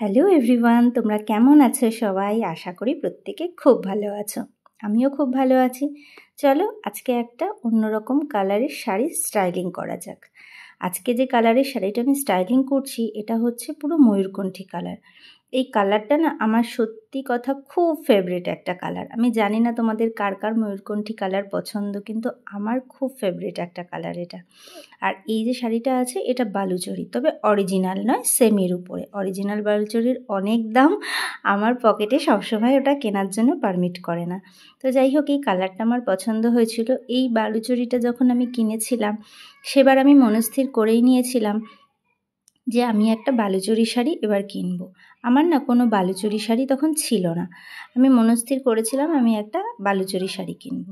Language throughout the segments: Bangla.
হ্যালো এভরিওয়ান, তোমরা কেমন আছো সবাই? আশা করি প্রত্যেকে খুব ভালো আছো। আমিও খুব ভালো আছি। চলো আজকে একটা অন্যরকম কালারের শাড়ি স্টাইলিং করা যাক। আজকে যে কালারের শাড়িটা আমি স্টাইলিং করছি এটা হচ্ছে পুরো ময়ূরকণ্ঠী কালার। এই কালারটা না আমার সত্যি কথা খুব ফেভারিট একটা কালার। আমি জানি না তোমাদের কার কার ময়ূরকণ্ঠী কালার পছন্দ, কিন্তু আমার খুব ফেভারিট একটা কালার এটা। আর এই যে শাড়িটা আছে এটা বালুচরী, তবে অরিজিনাল নয়, সেমির উপরে। অরিজিনাল বালুচরীর অনেক দাম, আমার পকেটে সবসময় ওটা কেনার জন্য পারমিট করে না। তো যাই হোক, এই কালারটা আমার পছন্দ হয়েছিল। এই বালুচরীটা যখন আমি কিনেছিলাম সেবার আমি মনস্থির করেই নিয়েছিলাম যে আমি একটা বালুচরী শাড়ি এবার কিনবো। আমার না কোনো বালুচরী শাড়ি তখন ছিল না। আমি মনস্থির করেছিলাম আমি একটা বালুচরী শাড়ি কিনবো।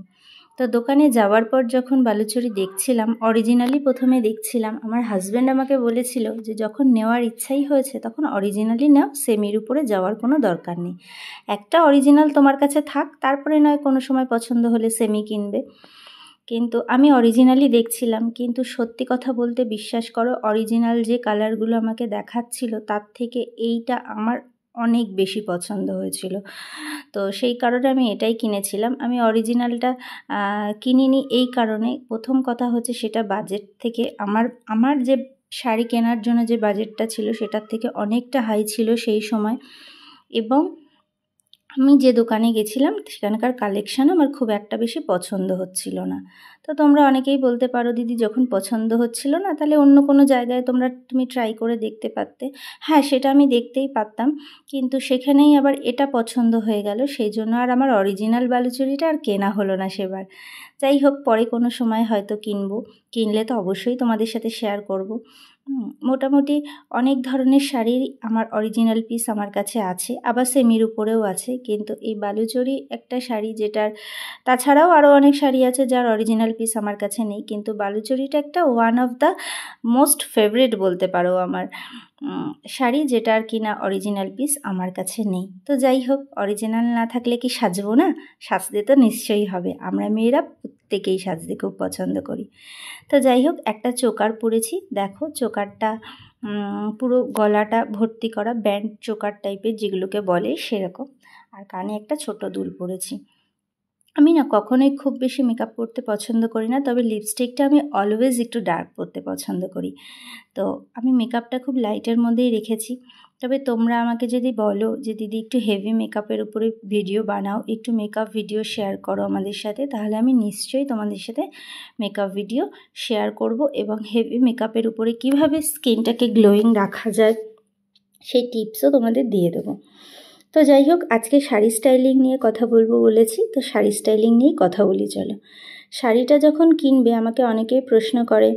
তো দোকানে যাওয়ার পর যখন বালুচরী দেখছিলাম, অরিজিনালি প্রথমে দেখছিলাম, আমার হাজব্যান্ড আমাকে বলেছিল যে যখন নেওয়ার ইচ্ছাই হয়েছে তখন অরিজিনালি নাও, সেমির উপরে যাওয়ার কোনো দরকার নেই। একটা অরিজিনাল তোমার কাছে থাক, তারপরে নয় কোনো সময় পছন্দ হলে সেমি কিনবে। কিন্তু আমি অরিজিনালি দেখছিলাম, কিন্তু সত্যি কথা বলতে বিশ্বাস করো, অরিজিনাল যে কালারগুলো আমাকে দেখাচ্ছিল তার থেকে এইটা আমার অনেক বেশি পছন্দ হয়েছিল। তো সেই কারণে আমি এটাই কিনেছিলাম। আমি অরিজিনালটা কিনিনি এই কারণে, প্রথম কথা হচ্ছে সেটা বাজেট থেকে আমার যে শাড়ি কেনার জন্য যে বাজেটটা ছিল সেটার থেকে অনেকটা হাই ছিল সেই সময়। এবং আমি যে দোকানে গেছিলাম সেখানকার কালেকশান আমার খুব একটা বেশি পছন্দ হচ্ছিল না। তো তোমরা অনেকেই বলতে পারো, দিদি যখন পছন্দ হচ্ছিল না তাহলে অন্য কোনো জায়গায় তুমি ট্রাই করে দেখতে পারতে। হ্যাঁ, সেটা আমি দেখতেই পারতাম, কিন্তু সেখানেই আবার এটা পছন্দ হয়ে গেল, সেই জন্য আর আমার অরিজিনাল বালুচরীটা আর কেনা হলো না সেবার। যাই হোক, পরে কোনো সময় হয়তো কিনবো, কিনলে তো অবশ্যই তোমাদের সাথে শেয়ার করব। মোটামুটি অনেক ধরনের শাড়ির আমার অরিজিনাল পিস আমার কাছে আছে, আবার সেমির উপরেও আছে। কিন্তু এই বালুচরী একটা শাড়ি যেটার, তাছাড়াও আরও অনেক শাড়ি আছে যার অরিজিনাল পিস আমার কাছে নেই, কিন্তু বালুচরীটা একটা one of the most favourite বলতে পারো আমার শাড়ি, যেটার কিনা অরিজিনাল পিস আমার কাছে নেই। তো যাই হোক, অরিজিনাল না থাকলে কি সাজবো না? সাজতে তো নিশ্চয়ই হবে, আমরা মেয়েরা প্রত্যেকেই সাজতে খুব পছন্দ করি। তো যাই হোক, একটা চোকার পরেছি, দেখো চোকারটা পুরো গলাটা ভর্তি করা ব্যান্ড চোকার টাইপের যেগুলোকে বলে সেরকম, আর কানে একটা ছোট দুল পরেছি। আমি না কখনোই খুব বেশি মেকআপ করতে পছন্দ করি না, তবে লিপস্টিকটা আমি অলওয়েজ একটু ডার্ক করতে পছন্দ করি। তো আমি মেকআপটা খুব লাইটের মধ্যেই রেখেছি। তবে তোমরা আমাকে যদি বলো যে দিদি একটু হেভি মেকআপের উপরে ভিডিও বানাও, একটু মেকআপ ভিডিও শেয়ার করো আমাদের সাথে, তাহলে আমি নিশ্চয়ই তোমাদের সাথে মেকআপ ভিডিও শেয়ার করব, এবং হেভি মেকআপের উপরে কিভাবে স্কিনটাকে গ্লোয়িং রাখা যায় সেই টিপসও তোমাদের দিয়ে দেবো। তো যাই হোক, আজকে শাড়ি স্টাইলিং নিয়ে কথা বলবো বলেছি, তো শাড়ি স্টাইলিং নিয়েই কথা বলি চলো। শাড়িটা যখন কিনবে আমাকে অনেকেই প্রশ্ন করে,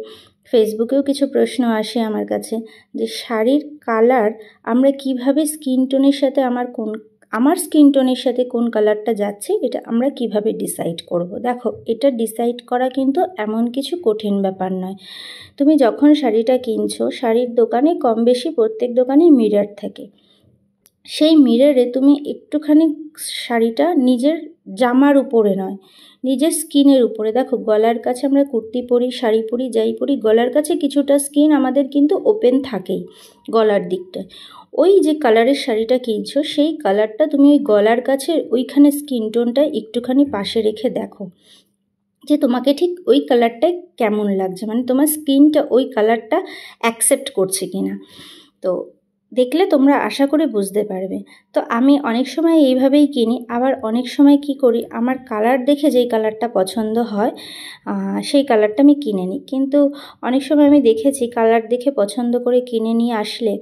ফেসবুকেও কিছু প্রশ্ন আসে আমার কাছে, যে শাড়ির কালার আমরা কিভাবে স্কিন টোনের সাথে আমার স্কিন টোনের সাথে কোন কালারটা যাচ্ছে এটা আমরা কিভাবে ডিসাইড করব। দেখো, এটা ডিসাইড করা কিন্তু এমন কিছু কঠিন ব্যাপার নয়। তুমি যখন শাড়িটা কিনছো, শাড়ির দোকানে কম বেশি প্রত্যেক দোকানেই মিরর থাকে। সেই মিররে তুমি একটুখানি শাড়িটা নিজের জামার উপরে নয়, নিজের স্কিনের উপরে, দেখো গলার কাছে আমরা কুর্তি পরি, শাড়ি পরি, যাই পরি, গলার কাছে কিছুটা স্কিন আমাদের কিন্তু ওপেন থাকেই গলার দিকটায়। ওই যে কালারের শাড়িটা কিনছো সেই কালারটা তুমি ওই গলার কাছে ওইখানে স্কিন টোনটা একটুখানি পাশে রেখে দেখো যে তোমাকে ঠিক ওই কালারটাই কেমন লাগছে, মানে তোমার স্কিনটা ওই কালারটা অ্যাকসেপ্ট করছে কিনা। তো দেখলে তোমরা আশা করে বুঝতে পারবে। তো আমি অনেক সময় এইভাবেই কিনি, আবার অনেক সময় কি করি, আমার কালার দেখে যেই কালারটা পছন্দ হয় সেই কালারটা আমি কিনে নিই। কিন্তু অনেক সময় আমি দেখেছি কালার দেখে পছন্দ করে কিনে নিয়ে আসলে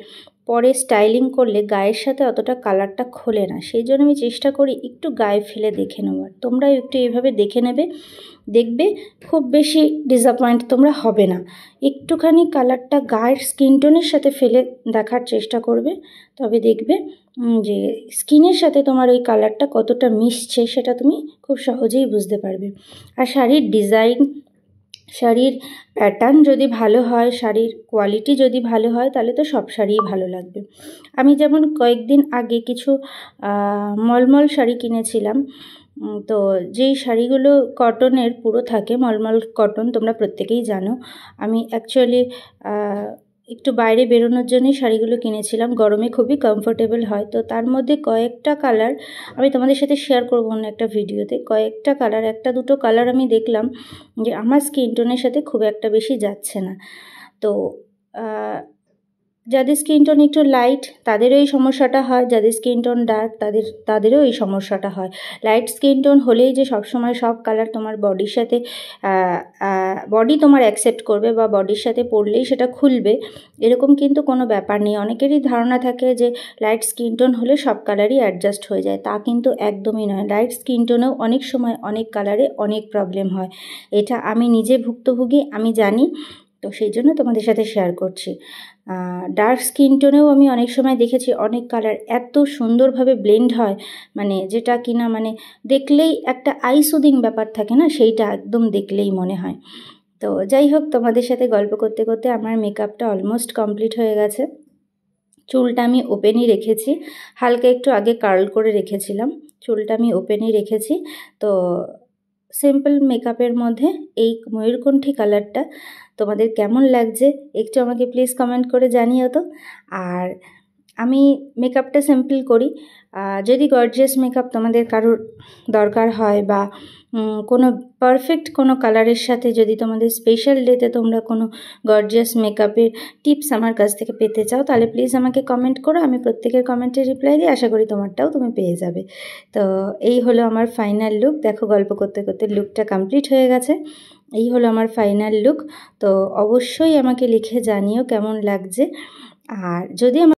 পরে স্টাইলিং করলে গায়ের সাথে অতটা কালারটা খোলে না, সেই জন্য আমি চেষ্টা করি একটু গায়ে ফেলে দেখে নেওয়ার। তোমরাও একটু এইভাবে দেখে নেবে, দেখবে খুব বেশি ডিসঅ্যাপয়েন্ট তোমরা হবে না। একটুখানি কালারটা গায়ের স্কিন টোনের সাথে ফেলে দেখার চেষ্টা করবে, তবে দেখবে যে স্কিনের সাথে তোমার ওই কালারটা কতটা মিশছে সেটা তুমি খুব সহজেই বুঝতে পারবে। আর শাড়ির ডিজাইন, শাড়ির প্যাটার্ন যদি ভালো হয়, শাড়ির কোয়ালিটি যদি ভালো হয়, তাহলে তো সব শাড়িই ভালো লাগবে। আমি যেমন কয়েকদিন আগে কিছু মলমল শাড়ি কিনেছিলাম, তো যেই শাড়িগুলো কটনের পুরো থাকে, মলমল কটন তোমরা প্রত্যেকেই জানো। আমি অ্যাকচুয়ালি একটু বাইরে বেরোনোর জন্যই শাড়িগুলো কিনেছিলাম, গরমে খুবই কমফোর্টেবল হয়। তো তার মধ্যে কয়েকটা কালার আমি তোমাদের সাথে শেয়ার করবো অন্য একটা ভিডিওতে। কয়েকটা কালার, একটা দুটো কালার আমি দেখলাম যে আমার স্কিন টোনের সাথে খুব একটা বেশি যাচ্ছে না। তো যাদের স্কিন টোন একটু লাইট তাদেরও এই সমস্যাটা হয়, যাদের স্কিন টোন ডার্ক তাদেরও এই সমস্যাটা হয়। লাইট স্কিন টোন হলেই যে সবসময় সব কালার তোমার বডির সাথে বডি তোমার অ্যাকসেপ্ট করবে বা বডির সাথে পরলেই সেটা খুলবে, এরকম কিন্তু কোনো ব্যাপার নেই। অনেকেরই ধারণা থাকে যে লাইট স্কিন টোন হলে সব কালারই অ্যাডজাস্ট হয়ে যায়, তা কিন্তু একদমই নয়। লাইট স্কিন টোনেও অনেক সময় অনেক কালারে অনেক প্রবলেম হয়, এটা আমি নিজে ভুক্তভোগী, আমি জানি। তো সেই জন্য তোমাদের সাথে শেয়ার করছি। ডার্ক স্কিন টোনেও আমি অনেক সময় দেখেছি অনেক কালার এত সুন্দরভাবে ব্লেন্ড হয়, মানে যেটা কিনা মানে দেখলেই একটা আই সুদিং ব্যাপার থাকে না, সেইটা একদম দেখলেই মনে হয়। তো যাই হোক, তোমাদের সাথে গল্প করতে করতে আমার মেকআপটা অলমোস্ট কমপ্লিট হয়ে গেছে। চুলটা আমি ওপেনই রেখেছি, হালকা একটু আগে কার্ল করে রেখেছিলাম, চুলটা আমি ওপেনই রেখেছি। তো সিম্পল মেকআপের মধ্যে এই ময়ূরকণ্ঠী কালারটা তোমাদের কেমন লাগছে একটু আমাকে প্লিজ কমেন্ট করে জানিও তো। আর আমি মেকআপটা সিম্পল করি, যদি গর্জিয়াস মেকআপ তোমাদের কারোর দরকার হয় বা কোনো পারফেক্ট কোনো কালারের সাথে যদি তোমাদের স্পেশাল ডেতে তোমরা কোনো গর্জিয়াস মেকআপের টিপস আমার কাছ থেকে পেতে চাও, তাহলে প্লিজ আমাকে কমেন্ট করো, আমি প্রত্যেকের কমেন্টে রিপ্লাই দিই, আশা করি তোমারটাও তুমি পেয়ে যাবে। তো এই হলো আমার ফাইনাল লুক। দেখো গল্প করতে করতে লুকটা কমপ্লিট হয়ে গেছে, এই হলো আমার ফাইনাল লুক। তো অবশ্যই আমাকে লিখে জানিও কেমন লাগছে। আর যদি